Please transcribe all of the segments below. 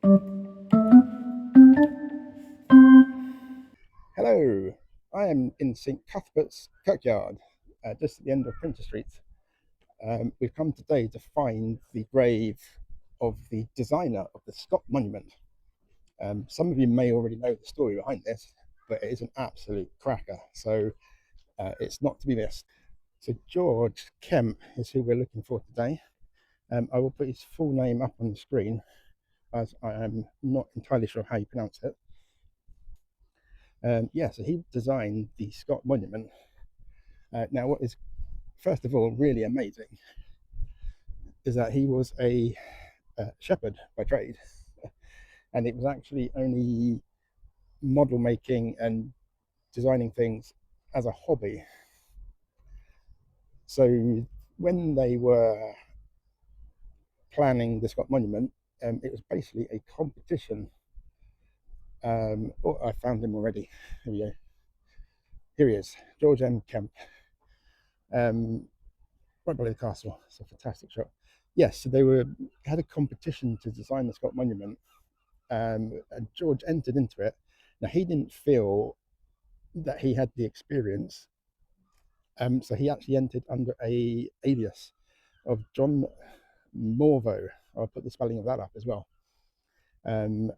Hello, I am in St Cuthbert's Kirkyard, just at the end of Printer Street. We've come today to find the grave of the designer of the Scott Monument. Some of you may already know the story behind this, but it is an absolute cracker, so it's not to be missed. So George Kemp is who we're looking for today. I will put his full name up on the screen, as I am not entirely sure how you pronounce it. So he designed the Scott Monument. Now, what is first of all really amazing is that he was a shepherd by trade, and it was actually only model making and designing things as a hobby. So when they were planning the Scott Monument, it was basically a competition. Oh, I found him already. Here we go. Here he is, George M. Kemp, right below the castle. It's a fantastic shot. Yes, so they had a competition to design the Scott Monument, and George entered into it. Now he didn't feel that he had the experience, so he actually entered under a alias of John Morvo. I'll put the spelling of that up as well. Um,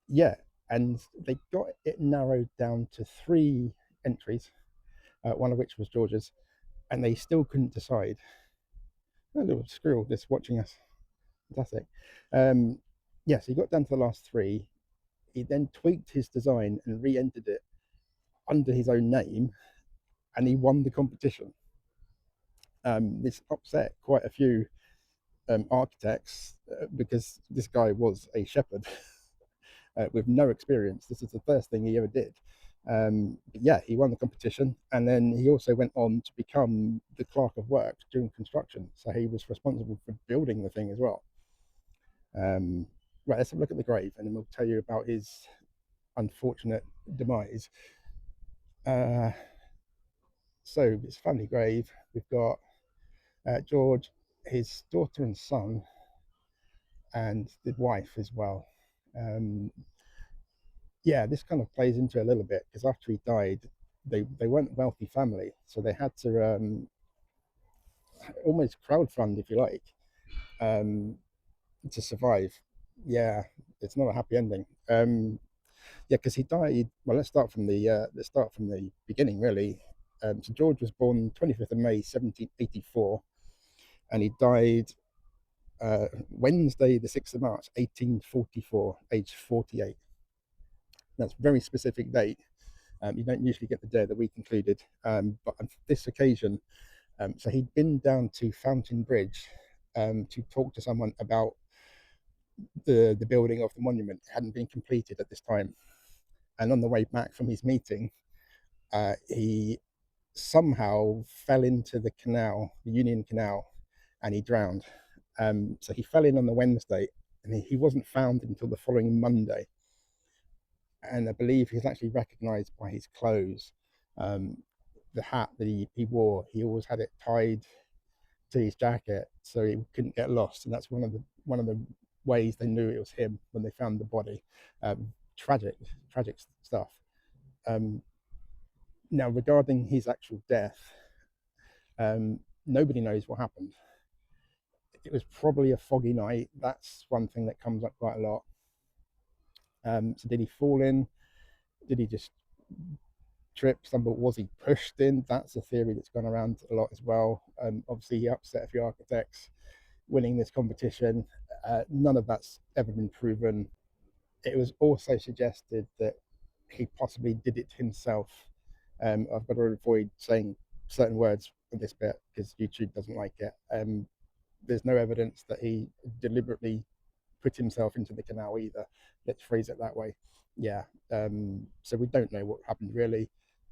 yeah, and they got it narrowed down to 3 entries, one of which was George's, and they still couldn't decide. A little squirrel just watching us. Fantastic. Yes, he got down to the last 3. He then tweaked his design and re-entered it under his own name, and he won the competition. This upset quite a few architects because this guy was a shepherd with no experience. This is the first thing he ever did. Yeah, he won the competition, and then he also went on to become the clerk of work during construction. So he was responsible for building the thing as well. Right, let's have a look at the grave, and then we'll tell you about his unfortunate demise. So it's family grave. We've got George, his daughter and son, and the wife as well. Um, yeah, this kind of plays into it a little bit because after he died, they weren't a wealthy family, so they had to almost crowdfund, if you like, um, to survive. Yeah, it's not a happy ending. Yeah, because he died. Well, let's start from the beginning, really. So George was born 25th of May, 1784, and he died Wednesday, the 6th of March, 1844, age 48. That's a very specific date. You don't usually get the day of the week included, but on this occasion, so he'd been down to Fountain Bridge to talk to someone about the building of the monument. It hadn't been completed at this time, and on the way back from his meeting, he somehow fell into the canal, the Union Canal, and he drowned. So he fell in on the Wednesday, and he wasn't found until the following Monday. And I believe he's actually recognised by his clothes. Um, the hat that he wore, he always had it tied to his jacket so he couldn't get lost, and that's one of the ways they knew it was him when they found the body. Tragic, tragic stuff. Um, Now, regarding his actual death, nobody knows what happened. It was probably a foggy night. That's one thing that comes up quite a lot. So did he fall in? Did he just trip, stumble? Was he pushed in? That's a theory that's gone around a lot as well. Obviously, he upset a few architects winning this competition. None of that's ever been proven. It was also suggested that he possibly did it himself. I've got to avoid saying certain words in this bit because YouTube doesn't like it. There's no evidence that he deliberately put himself into the canal either. Let's phrase it that way. Yeah. So we don't know what happened really,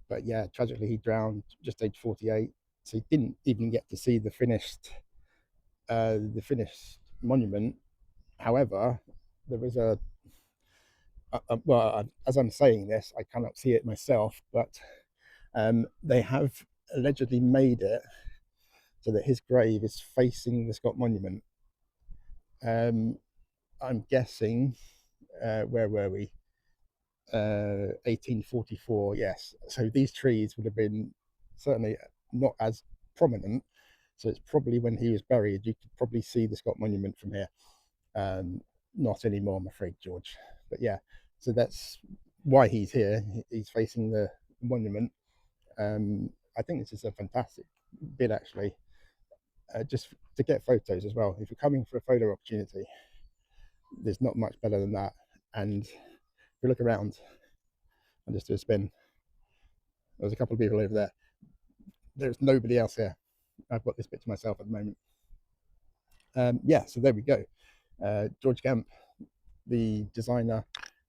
but yeah, tragically he drowned just age 48. So he didn't even get to see the finished monument. However, there is well, as I'm saying this, I cannot see it myself, but they have allegedly made it so that his grave is facing the Scott Monument. Um, I'm guessing, where were we? 1844, yes. So these trees would have been certainly not as prominent. So it's probably when he was buried. You could probably see the Scott Monument from here. Um, Not anymore, I'm afraid, George. But yeah, so that's why he's here. He's facing the monument. I think this is a fantastic bit, actually, just to get photos as well. If you're coming for a photo opportunity, there's not much better than that. And if you look around and just do a spin, there's a couple of people over there. There's nobody else here. I've got this bit to myself at the moment. Yeah, so there we go. George Kemp, the designer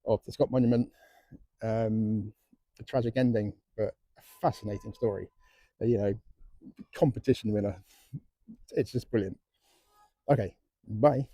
of the Scott Monument. A tragic ending, but a fascinating story. You know, competition winner. It's just brilliant. Okay, bye.